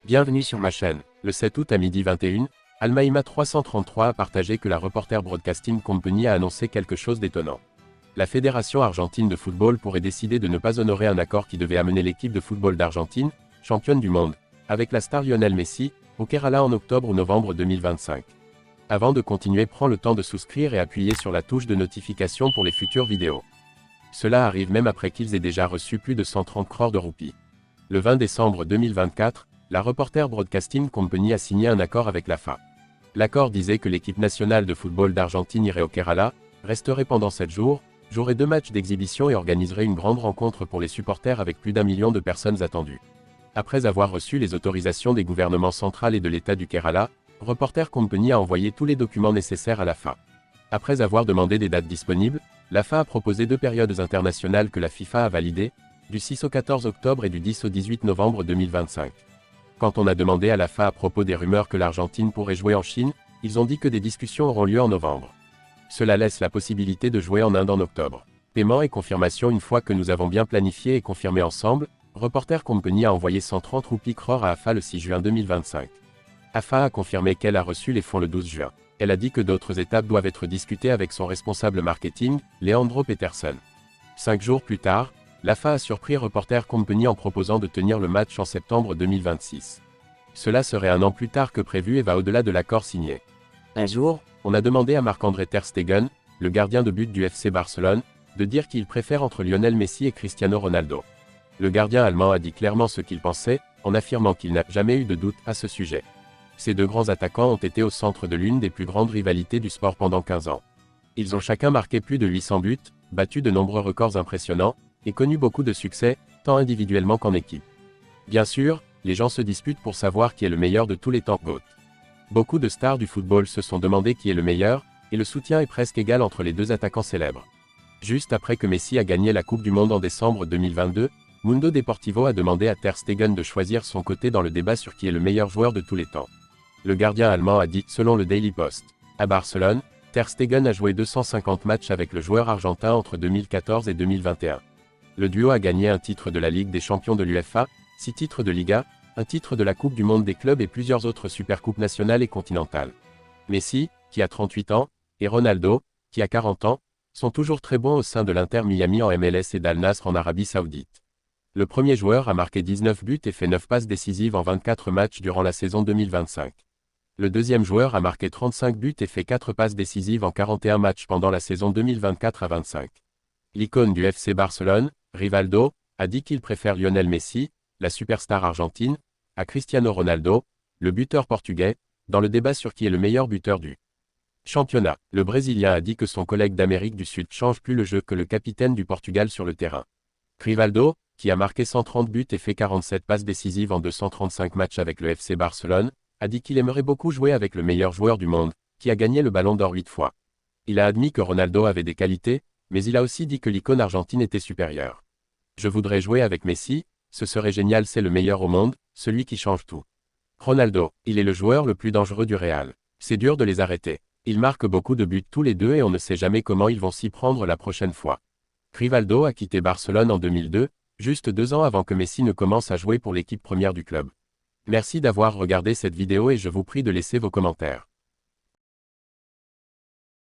Bienvenue sur ma chaîne. Le 7 août à midi 21, Almaïma 333 a partagé que la Reporter Broadcasting Company a annoncé quelque chose d'étonnant. La Fédération argentine de football pourrait décider de ne pas honorer un accord qui devait amener l'équipe de football d'Argentine, championne du monde, avec la star Lionel Messi, au Kerala en octobre ou novembre 2025. Avant de continuer, prends le temps de souscrire et appuyer sur la touche de notification pour les futures vidéos. Cela arrive même après qu'ils aient déjà reçu plus de 130 crores de roupies. Le 20 décembre 2024, la Reporter Broadcasting Company a signé un accord avec la FA. L'accord disait que l'équipe nationale de football d'Argentine irait au Kerala, resterait pendant 7 jours, jouerait 2 matchs d'exhibition et organiserait une grande rencontre pour les supporters avec plus d'1 million de personnes attendues. Après avoir reçu les autorisations des gouvernements central et de l'État du Kerala, Reporter Company a envoyé tous les documents nécessaires à la FA. Après avoir demandé des dates disponibles, la FA a proposé 2 périodes internationales que la FIFA a validées, du 6 au 14 octobre et du 10 au 18 novembre 2025. Quand on a demandé à la FA à propos des rumeurs que l'Argentine pourrait jouer en Chine, ils ont dit que des discussions auront lieu en novembre. Cela laisse la possibilité de jouer en Inde en octobre. Paiement et confirmation. Une fois que nous avons bien planifié et confirmé ensemble, Reporter Company a envoyé 130 roupies crores à AFA le 6 juin 2025. AFA a confirmé qu'elle a reçu les fonds le 12 juin. Elle a dit que d'autres étapes doivent être discutées avec son responsable marketing, Leandro Peterson. 5 jours plus tard, l'AFA a surpris Reporter Company en proposant de tenir le match en septembre 2026. Cela serait 1 an plus tard que prévu et va au-delà de l'accord signé. Un jour, on a demandé à Marc-André Ter Stegen, le gardien de but du FC Barcelone, de dire qu'il préfère entre Lionel Messi et Cristiano Ronaldo. Le gardien allemand a dit clairement ce qu'il pensait, en affirmant qu'il n'a jamais eu de doute à ce sujet. Ces 2 grands attaquants ont été au centre de l'une des plus grandes rivalités du sport pendant 15 ans. Ils ont chacun marqué plus de 800 buts, battu de nombreux records impressionnants, et connu beaucoup de succès, tant individuellement qu'en équipe. Bien sûr, les gens se disputent pour savoir qui est le meilleur de tous les temps. GOAT. Beaucoup de stars du football se sont demandé qui est le meilleur, et le soutien est presque égal entre les 2 attaquants célèbres. Juste après que Messi a gagné la Coupe du Monde en décembre 2022, Mundo Deportivo a demandé à Ter Stegen de choisir son côté dans le débat sur qui est le meilleur joueur de tous les temps. Le gardien allemand a dit, selon le Daily Post, à Barcelone, Ter Stegen a joué 250 matchs avec le joueur argentin entre 2014 et 2021. Le duo a gagné un titre de la Ligue des champions de l'UEFA, 6 titres de Liga, un titre de la Coupe du Monde des clubs et plusieurs autres supercoupes nationales et continentales. Messi, qui a 38 ans, et Ronaldo, qui a 40 ans, sont toujours très bons au sein de l'Inter Miami en MLS et d'Al Nasr en Arabie Saoudite. Le premier joueur a marqué 19 buts et fait 9 passes décisives en 24 matchs durant la saison 2025. Le deuxième joueur a marqué 35 buts et fait 4 passes décisives en 41 matchs pendant la saison 2024 à 25. L'icône du FC Barcelone, Rivaldo, a dit qu'il préfère Lionel Messi, la superstar argentine, à Cristiano Ronaldo, le buteur portugais, dans le débat sur qui est le meilleur buteur du championnat. Le Brésilien a dit que son collègue d'Amérique du Sud change plus le jeu que le capitaine du Portugal sur le terrain. Rivaldo, qui a marqué 130 buts et fait 47 passes décisives en 235 matchs avec le FC Barcelone, a dit qu'il aimerait beaucoup jouer avec le meilleur joueur du monde, qui a gagné le Ballon d'Or 8 fois. Il a admis que Ronaldo avait des qualités, mais il a aussi dit que l'icône argentine était supérieure. Je voudrais jouer avec Messi, ce serait génial, c'est le meilleur au monde, celui qui change tout. Ronaldo, il est le joueur le plus dangereux du Real. C'est dur de les arrêter. Ils marquent beaucoup de buts tous les deux et on ne sait jamais comment ils vont s'y prendre la prochaine fois. Rivaldo a quitté Barcelone en 2002, juste 2 ans avant que Messi ne commence à jouer pour l'équipe première du club. Merci d'avoir regardé cette vidéo et je vous prie de laisser vos commentaires.